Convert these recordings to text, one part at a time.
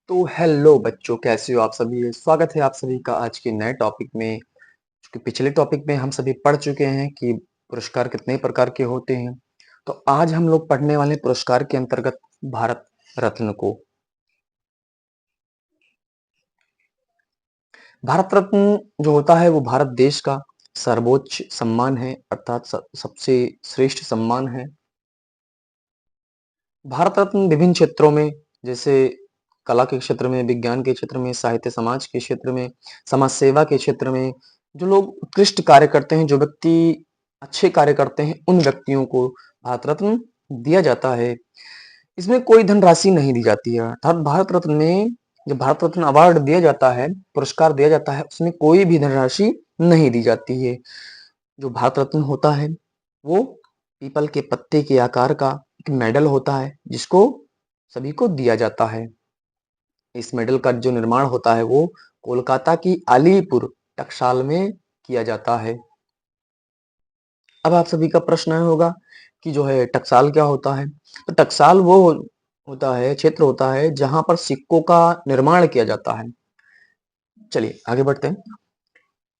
तो हेलो बच्चों, कैसे हो आप सभी। स्वागत है आप सभी का आज के नए टॉपिक में। क्योंकि पिछले टॉपिक में हम सभी पढ़ चुके हैं कि पुरस्कार कितने प्रकार के होते हैं। तो आज हम लोग पढ़ने वाले पुरस्कार के अंतर्गत भारत रत्न को। भारत रत्न जो होता है वो भारत देश का सर्वोच्च सम्मान है, अर्थात सबसे श्रेष्ठ सम्मान है। भारत रत्न विभिन्न क्षेत्रों में, जैसे कला के क्षेत्र में, विज्ञान के क्षेत्र में, साहित्य समाज के क्षेत्र में, समाज सेवा के क्षेत्र में, जो लोग उत्कृष्ट कार्य करते हैं, जो व्यक्ति अच्छे कार्य करते हैं, उन व्यक्तियों को भारत रत्न दिया जाता है। इसमें कोई धनराशि नहीं दी जाती है। अर्थात भारत रत्न में जब भारत रत्न अवार्ड दिया जाता है, पुरस्कार दिया जाता है, उसमें कोई भी धनराशि नहीं दी जाती है। जो भारत रत्न होता है वो पीपल के पत्ते के आकार का एक मेडल होता है, जिसको सभी को दिया जाता है। इस मेडल का जो निर्माण होता है वो कोलकाता की अलीपुर टकसाल में किया जाता है। अब आप सभी का प्रश्न होगा कि जो है टकसाल क्या होता है। तो टकसाल वो होता है, क्षेत्र होता है जहां पर सिक्कों का निर्माण किया जाता है। चलिए आगे बढ़ते हैं।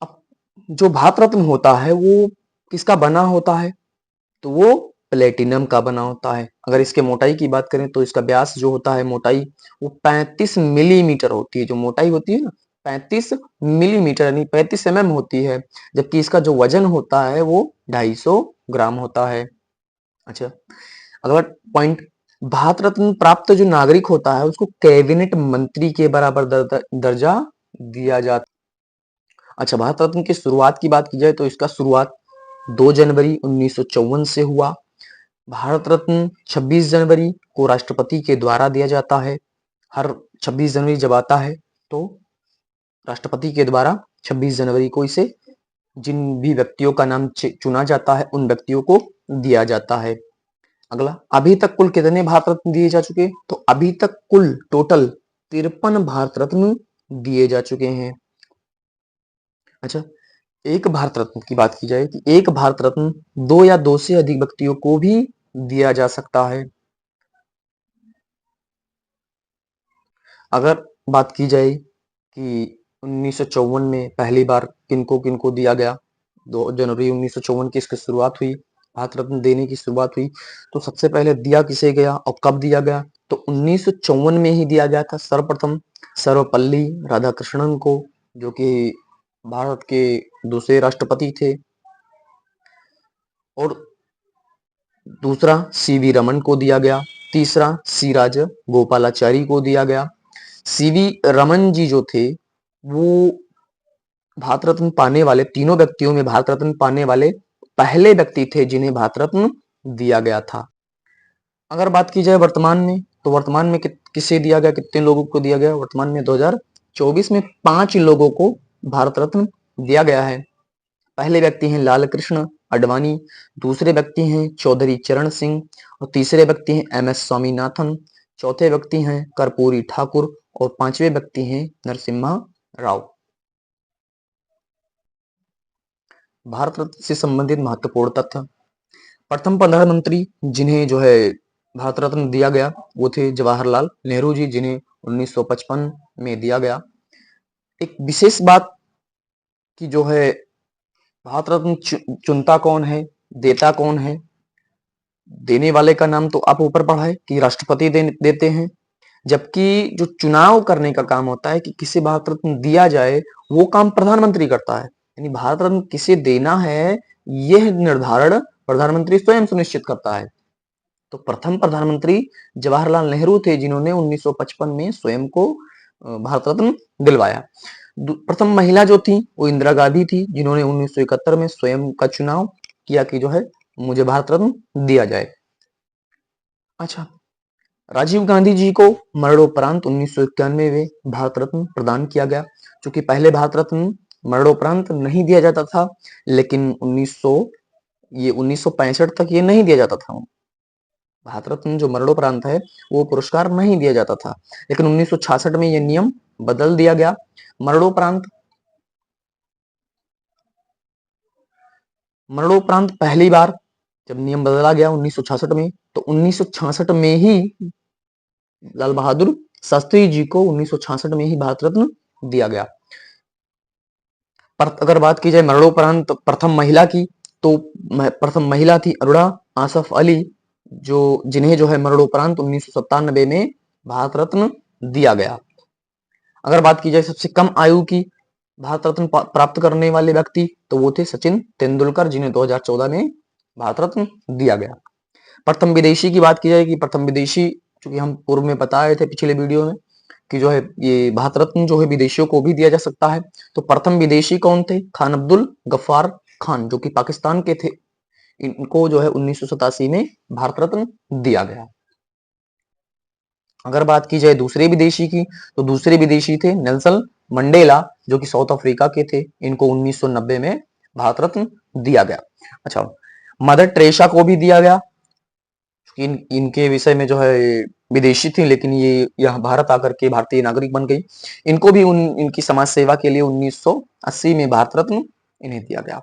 अब जो भारत रत्न होता है वो किसका बना होता है, तो वो प्लेटिनम का बना होता है। अगर इसके मोटाई की बात करें तो इसका व्यास जो होता है, मोटाई, वो 35 मिलीमीटर होती है। जो मोटाई होती है ना, 35 मिलीमीटर यानी 35 होती है। जबकि इसका जो वजन होता है वो 250 ग्राम होता है। अच्छा, अगला पॉइंट, भारत रत्न प्राप्त जो नागरिक होता है उसको कैबिनेट मंत्री के बराबर दर्जा दिया जाता है। अच्छा, भारत रत्न की शुरुआत की बात की जाए तो इसका शुरुआत 2 जनवरी 1954 से हुआ। भारत रत्न 26 जनवरी को राष्ट्रपति के द्वारा दिया जाता है। हर 26 जनवरी जब आता है तो राष्ट्रपति के द्वारा 26 जनवरी को इसे जिन भी व्यक्तियों का नाम चुना जाता है उन व्यक्तियों को दिया जाता है। अगला, अभी तक कुल कितने भारत रत्न दिए जा चुके, तो अभी तक कुल टोटल 53 भारत रत्न दिए जा चुके हैं। अच्छा, एक भारत रत्न की बात की जाए कि एक भारत रत्न 2 या 2 से अधिक व्यक्तियों को भी दिया जा सकता है। अगर बात की जाए कि 1954 में पहली बार किनको किनको दिया गया, 2 जनवरी 1954 की इसकी शुरुआत हुई, भारत रत्न देने की शुरुआत हुई। तो सबसे पहले दिया किसे गया और कब दिया गया, तो 1954 में ही दिया गया था सर्वप्रथम सर्वपल्ली राधाकृष्णन को, जो कि भारत के दूसरे राष्ट्रपति थे। और दूसरा सीवी रमन को दिया गया। तीसरा सी राज गोपालाचारी को दिया गया। सीवी रमन जी जो थे वो भारत रत्न पाने वाले, तीनों व्यक्तियों में भारत रत्न पाने वाले पहले व्यक्ति थे जिन्हें भारत रत्न दिया गया था। अगर बात की जाए वर्तमान में, तो वर्तमान में किसे दिया गया, कितने लोगों को दिया गया, वर्तमान में 2024 में 5 लोगों को भारत रत्न दिया गया है। पहले व्यक्ति हैं लाल कृष्ण आडवाणी, दूसरे व्यक्ति हैं चौधरी चरण सिंह, और तीसरे व्यक्ति हैं एम.एस. स्वामीनाथन, चौथे व्यक्ति हैं कर्पूरी ठाकुर, और पांचवे व्यक्ति हैं नरसिम्हा राव। भारत रत्न से संबंधित महत्वपूर्ण तथ्य, प्रथम प्रधानमंत्री जिन्हें जो है भारत रत्न दिया गया वो थे जवाहरलाल नेहरू जी, जिन्हें 1955 में दिया गया। एक विशेष बात की जो है, भारत रत्न चुनता कौन है, देता कौन है। देने वाले का नाम तो आप ऊपर पढ़ा है कि राष्ट्रपति देते हैं, जबकि जो चुनाव करने का काम होता है कि किसे भारत रत्न दिया जाए, वो काम प्रधानमंत्री करता है। यानी भारत रत्न किसे देना है यह निर्धारण प्रधानमंत्री स्वयं सुनिश्चित करता है। तो प्रथम प्रधानमंत्री जवाहरलाल नेहरू थे, जिन्होंने 1955 में स्वयं को भारत रत्न दिलवाया। प्रथम महिला जो थी वो इंदिरा गांधी थी, जिन्होंने 1971 में स्वयं का चुनाव किया कि जो है मुझे भारत रत्न दिया जाए। अच्छा, राजीव गांधी जी को मरणोपरांत 1991 में भारत रत्न प्रदान किया गया। क्योंकि पहले भारत रत्न मरणोपरांत नहीं दिया जाता था, लेकिन 1965 तक ये नहीं दिया जाता था। भारत रत्न जो मरणोपरांत है वो पुरस्कार नहीं दिया जाता था, लेकिन 1966 में यह नियम बदल दिया गया। मरणोपरांत पहली बार जब नियम बदला गया 1966 में, तो 1966 में ही लाल बहादुर शास्त्री जी को 1966 में ही भारत रत्न दिया गया। पर अगर बात की जाए मरणोपरांत प्रथम महिला की, तो प्रथम महिला थी अरुणा आसफ अली, जिन्हें जो है मरणोपरांत 1997 में भारत रत्न दिया गया। अगर बात की जाए सबसे कम आयु की भारत रत्न प्राप्त करने वाले व्यक्ति, तो वो थे सचिन तेंदुलकर, जिन्हें 2014 में भारत रत्न दिया गया। प्रथम विदेशी की बात की जाए कि प्रथम विदेशी, चूंकि हम पूर्व में बताए थे पिछले वीडियो में कि जो है ये भारत रत्न जो है विदेशियों को भी दिया जा सकता है। तो प्रथम विदेशी कौन थे? खान अब्दुल गफ्फार खान, जो कि पाकिस्तान के थे। इनको जो है 1987 में भारत रत्न दिया गया। अगर बात की जाए दूसरे विदेशी की, तो दूसरे विदेशी थे नेल्सन मंडेला, जो कि साउथ अफ्रीका के थे। इनको 1990 में भारत रत्न दिया गया। अच्छा, मदर टेरेसा को भी दिया गया। इनके विषय में जो है विदेशी थी, लेकिन ये यह भारत आकर के भारतीय नागरिक बन गई। इनको भी इनकी समाज सेवा के लिए 1980 में भारत रत्न इन्हें दिया गया।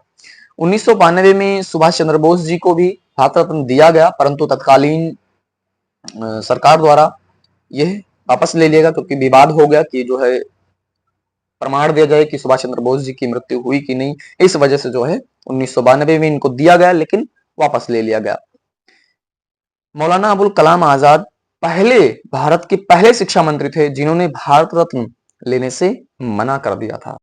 1992 में सुभाष चंद्र बोस जी को भी भारत रत्न दिया गया, परंतु तत्कालीन सरकार द्वारा यह वापस ले लिया गया, क्योंकि विवाद हो गया कि जो है प्रमाण दिया जाए कि सुभाष चंद्र बोस जी की मृत्यु हुई कि नहीं। इस वजह से जो है 1992 में इनको दिया गया, लेकिन वापस ले लिया गया। मौलाना अबुल कलाम आजाद भारत के पहले शिक्षा मंत्री थे जिन्होंने भारत रत्न लेने से मना कर दिया था।